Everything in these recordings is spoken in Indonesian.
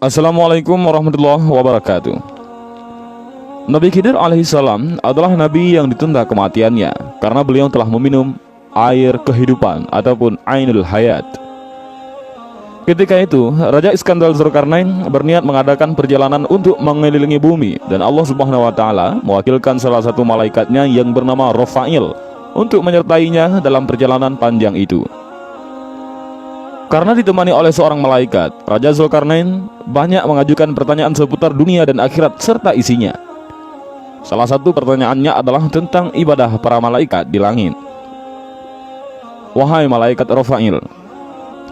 Assalamualaikum warahmatullahi wabarakatuh. Nabi Khidir alaihissalam adalah nabi yang ditunda kematiannya karena beliau telah meminum air kehidupan ataupun ainul hayat. Ketika itu, Raja Iskandar Zulkarnain berniat mengadakan perjalanan untuk mengelilingi bumi, dan Allah Subhanahu wa taala mewakilkan salah satu malaikatnya yang bernama Rafail untuk menyertainya dalam perjalanan panjang itu. Karena ditemani oleh seorang malaikat, Raja Zulkarnain banyak mengajukan pertanyaan seputar dunia dan akhirat serta isinya. Salah satu pertanyaannya adalah tentang ibadah para malaikat di langit. Wahai malaikat Rafail,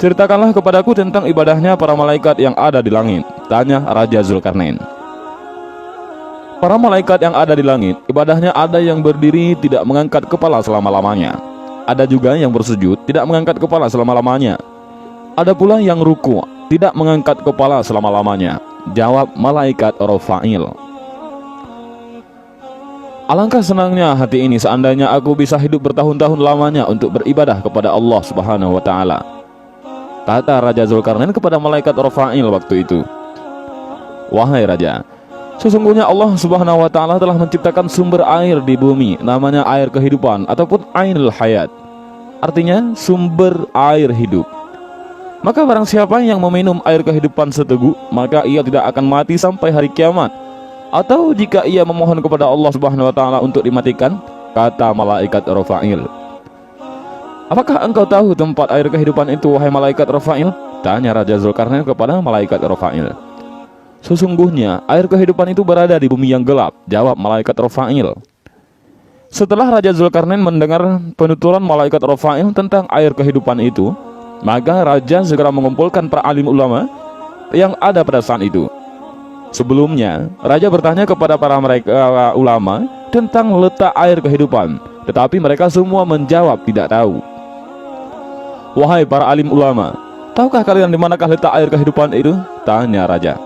ceritakanlah kepadaku tentang ibadahnya para malaikat yang ada di langit, tanya Raja Zulkarnain. Para malaikat yang ada di langit, ibadahnya ada yang berdiri tidak mengangkat kepala selama-lamanya. Ada juga yang bersujud tidak mengangkat kepala selama-lamanya. Ada pula yang ruku tidak mengangkat kepala selama-lamanya, jawab malaikat Rafail. Alangkah senangnya hati ini seandainya aku bisa hidup bertahun-tahun lamanya untuk beribadah kepada Allah Subhanahu wa taala, kata Raja Zulkarnain kepada malaikat Rafail waktu itu. Wahai Raja, sesungguhnya Allah Subhanahu wa taala telah menciptakan sumber air di bumi, namanya air kehidupan ataupun ainul hayat, artinya sumber air hidup. Maka barang siapa yang meminum air kehidupan seteguk, maka ia tidak akan mati sampai hari kiamat. Atau jika ia memohon kepada Allah Subhanahu wa taala untuk dimatikan, kata malaikat Rafail. Apakah engkau tahu tempat air kehidupan itu, wahai malaikat Rafail? Tanya Raja Zulkarnain kepada malaikat Rafail. Sesungguhnya air kehidupan itu berada di bumi yang gelap, jawab malaikat Rafail. Setelah Raja Zulkarnain mendengar penuturan malaikat Rafail tentang air kehidupan itu, maka Raja segera mengumpulkan para alim ulama yang ada pada saat itu. Sebelumnya, Raja bertanya kepada para ulama tentang letak air kehidupan, tetapi mereka semua menjawab tidak tahu. Wahai para alim ulama, tahukah kalian di manakah letak air kehidupan itu? Tanya Raja.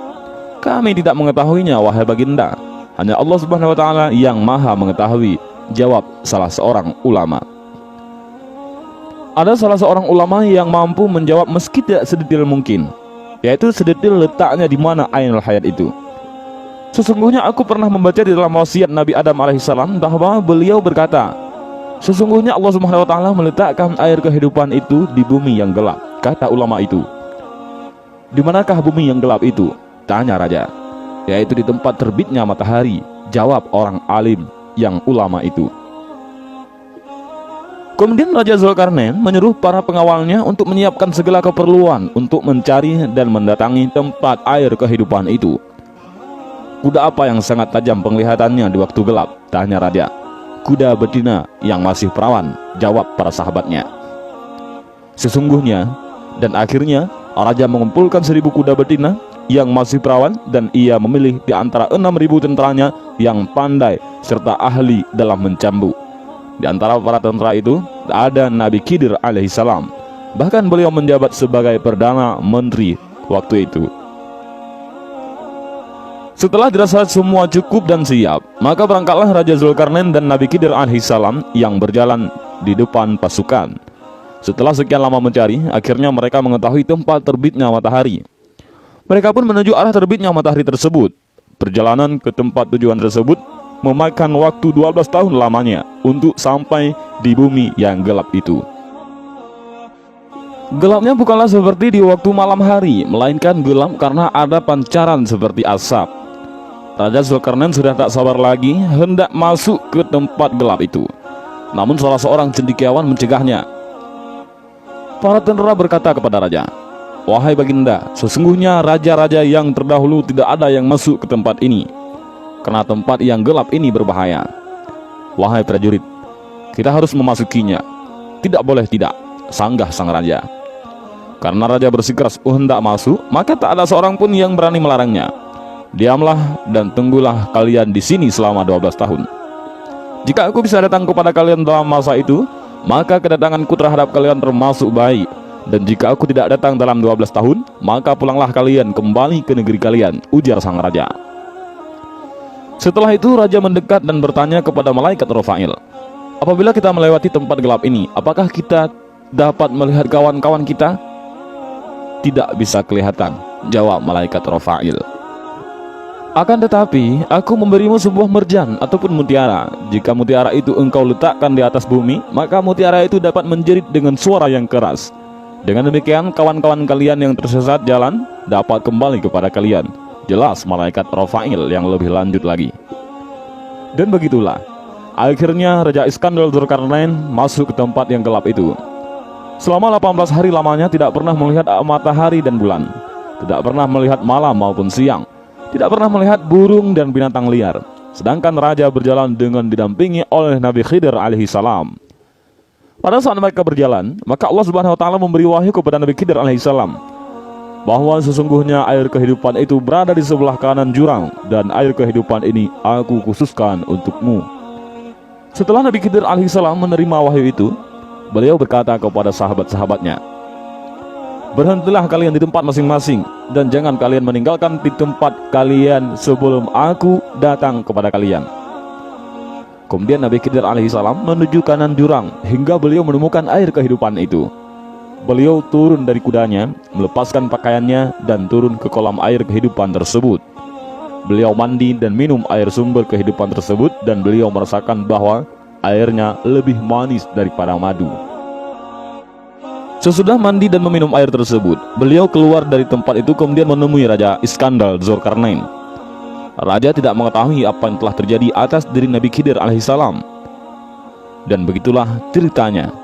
Kami tidak mengetahuinya, wahai baginda. Hanya Allah Subhanahu wa taala yang maha mengetahui, jawab salah seorang ulama. Ada salah seorang ulama yang mampu menjawab meski tidak sedetail mungkin, yaitu sedetail letaknya di mana ainul hayat itu. Sesungguhnya aku pernah membaca di dalam wasiat Nabi Adam alaihissalam bahwa beliau berkata, sesungguhnya Allah Subhanahu wa taala meletakkan air kehidupan itu di bumi yang gelap, kata ulama itu. Di manakah bumi yang gelap itu? Tanya Raja. Yaitu di tempat terbitnya matahari, jawab orang alim yang ulama itu. Kemudian Raja Zulkarnain menyuruh para pengawalnya untuk menyiapkan segala keperluan untuk mencari dan mendatangi tempat air kehidupan itu. Kuda apa yang sangat tajam penglihatannya di waktu gelap? Tanya Raja. Kuda betina yang masih perawan, jawab para sahabatnya. Sesungguhnya, dan akhirnya Raja mengumpulkan 1000 kuda betina yang masih perawan, dan ia memilih di antara 6000 tentaranya yang pandai serta ahli dalam mencambuk. Di antara para tentara itu ada Nabi Khidir alaihissalam. Bahkan beliau menjabat sebagai Perdana Menteri waktu itu. Setelah dirasa semua cukup dan siap, maka berangkatlah Raja Zulkarnain dan Nabi Khidir alaihissalam yang berjalan di depan pasukan. Setelah sekian lama mencari, akhirnya mereka mengetahui tempat terbitnya matahari. Mereka pun menuju arah terbitnya matahari tersebut. Perjalanan ke tempat tujuan tersebut memakan waktu 12 tahun lamanya untuk sampai di bumi yang gelap itu. Gelapnya bukanlah seperti di waktu malam hari, melainkan gelap karena ada pancaran seperti asap. Raja Zulkarnain sudah tak sabar lagi hendak masuk ke tempat gelap itu. Namun salah seorang cendekiawan mencegahnya. Para tentara berkata kepada Raja, wahai baginda, sesungguhnya raja-raja yang terdahulu tidak ada yang masuk ke tempat ini, karena tempat yang gelap ini berbahaya. Wahai prajurit, kita harus memasukinya. Tidak boleh tidak, sanggah sang raja. Karena raja bersikeras hendak masuk, maka tak ada seorang pun yang berani melarangnya. Diamlah dan tunggulah kalian di sini selama 12 tahun. Jika aku bisa datang kepada kalian dalam masa itu, maka kedatanganku terhadap kalian termasuk baik. Dan jika aku tidak datang dalam 12 tahun, maka pulanglah kalian kembali ke negeri kalian, ujar sang raja. Setelah itu Raja mendekat dan bertanya kepada malaikat Rafail, apabila kita melewati tempat gelap ini, apakah kita dapat melihat kawan-kawan kita? Tidak bisa kelihatan, Jawab malaikat Rafa'il, "Akan tetapi aku memberimu sebuah merjan ataupun mutiara. Jika mutiara itu engkau letakkan di atas bumi, maka mutiara itu dapat menjerit dengan suara yang keras. Dengan demikian kawan-kawan kalian yang tersesat jalan dapat kembali kepada kalian." Jelas malaikat Rafa'il yang lebih lanjut lagi. Dan begitulah akhirnya Raja Iskandar Dzulkarnain masuk ke tempat yang gelap itu. Selama 18 hari lamanya tidak pernah melihat matahari dan bulan, tidak pernah melihat malam maupun siang, tidak pernah melihat burung dan binatang liar. Sedangkan raja berjalan dengan didampingi oleh Nabi Khidir alaihi salam. Pada saat mereka berjalan, maka Allah Subhanahu wa taala memberi wahyu kepada Nabi Khidir alaihi salam bahwa sesungguhnya air kehidupan itu berada di sebelah kanan jurang, dan air kehidupan ini aku khususkan untukmu. Setelah Nabi Khidir alaihissalam menerima wahyu itu, beliau berkata kepada sahabat-sahabatnya, "Berhentilah kalian di tempat masing-masing, dan jangan kalian meninggalkan di tempat kalian sebelum aku datang kepada kalian." Kemudian Nabi Khidir alaihissalam menuju kanan jurang hingga beliau menemukan air kehidupan itu. Beliau turun dari kudanya, melepaskan pakaiannya, dan turun ke kolam air kehidupan tersebut. Beliau mandi dan minum air sumber kehidupan tersebut, dan beliau merasakan bahwa airnya lebih manis daripada madu. Sesudah mandi dan meminum air tersebut, beliau keluar dari tempat itu kemudian menemui Raja Iskandar Dzulkarnain. Raja tidak mengetahui apa yang telah terjadi atas diri Nabi Khidir alaihissalam. Dan begitulah ceritanya.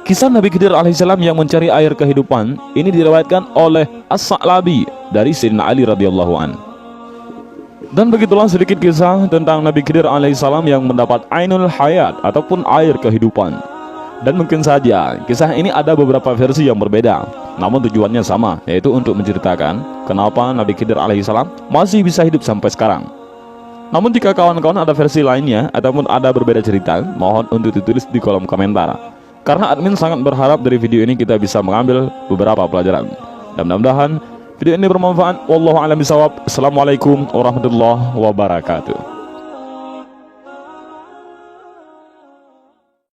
Kisah Nabi Khidir alaihissalam yang mencari air kehidupan ini diriwayatkan oleh As-Sa'labi dari Sayyidina Ali radhiyallahu an. Dan begitulah sedikit kisah tentang Nabi Khidir alaihissalam yang mendapat Ainul Hayat ataupun air kehidupan. Dan mungkin saja kisah ini ada beberapa versi yang berbeda, namun tujuannya sama, yaitu untuk menceritakan kenapa Nabi Khidir alaihissalam masih bisa hidup sampai sekarang. Namun jika kawan-kawan ada versi lainnya ataupun ada berbeda cerita, mohon untuk ditulis di kolom komentar, karena admin sangat berharap dari video ini kita bisa mengambil beberapa pelajaran. Dan mudah-mudahan video ini bermanfaat. Wallahu a'lam bishawab. Assalamualaikum warahmatullahi wabarakatuh.